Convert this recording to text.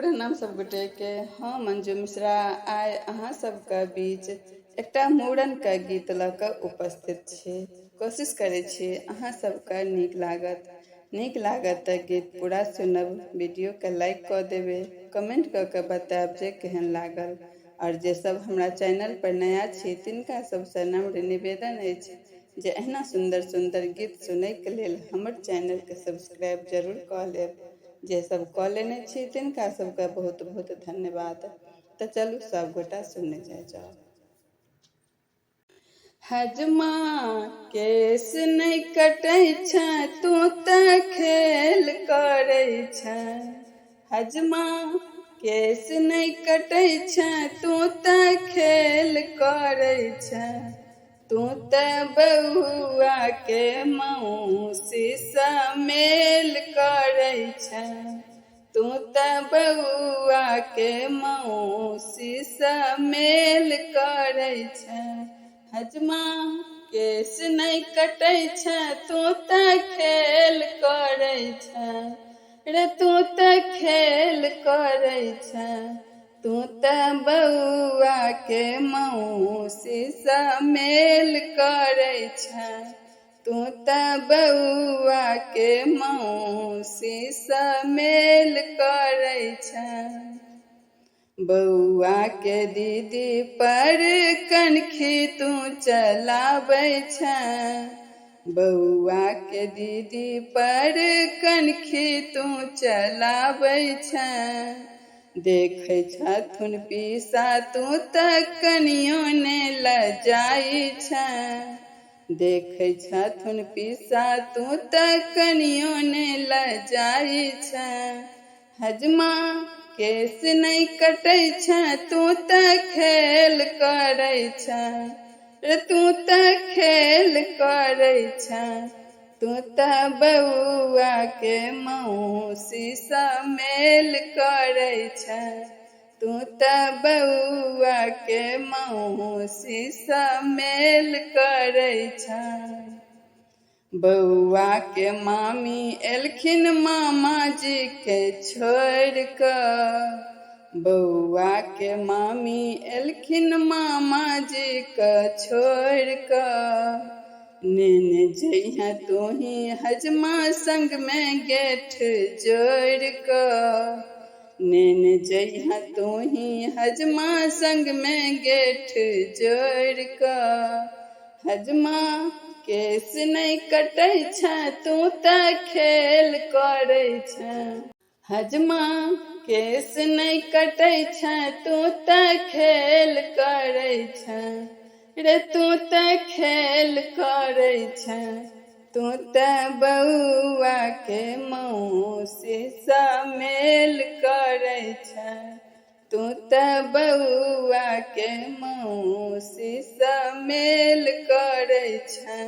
प्रणाम सब गोटे के। हम मंजू मिश्रा आइ अहाँ सबके बीच एकटा मूड़न के गीत ल क उपस्थित छी। कोशिश करे छी अहाँ सबके नीक लागत त गीत पूरा सुनब। वीडियो के लाइक क देबे, कमेंट क के बताएब जे केहन लागल। और जे सब हमरा चैनल पर नया छी तिनका सबसे नम्र निवेदन अछि जे एहना सुंदर सुंदर गीत सुनय के लेल हमर चैनल के सब्सक्राइब जरूर क लेब। जे सब क लेने छी तिनका सबके बहुत बहुत धन्यवाद। तो चलू सब गोटा सुनने जाओ। हजमा केस नहीं कटै छै तू त खेल करै छै। हजमा केस नहीं कटै छै तू त खेल करै छै। तू त बउआ के मौसी सा मेल करै छै। तू त बउआ के मौसी सा मेल करै छै। हजमा केस नहीं कटै छै तू त खेल करै छै। रे तू त खेल करै छै। तू त बउआ के मौसी सा मेल करै छै। तू त बउआ के मौसी सा मेल करै छै। बउआ के दीदी पर कनखी तू चलाबै छै। बउआ के दीदी पर कनखी तू चलाबै छै। देखै छथुन पीसा तू त कनियो ने लजाइ छै। देखै छथुन पीसा तू त कनियो ने लजाइ छै। हजमा केस नहीं कटै छै तू त खेल करै छै। रे तू त खेल करै छै। तू त बउआ के मौसी सा मेल करै छै। तू त बउआ के मौसी सा मेल करै छै। बउआ के मामी एलखिन मामा जी के छोड़ क। बउआ के मामी एलखिन मामा जी के छोड़ क। नेने जइहे तोही हजमा संग में गेठ जोड़ क। नेने जइहे तोही हजमा संग में गेठ जोड़ क। हजमा केस नहीं कटै छै तू त खेल करै छै। हजमा केस नहीं कटै छै तू त खेल करै छै। रे तू त खेल करै छै। तू त बउआ के मौसी सा मेल करै छै। तू त बउआ के मौसी सा मेल करै छै।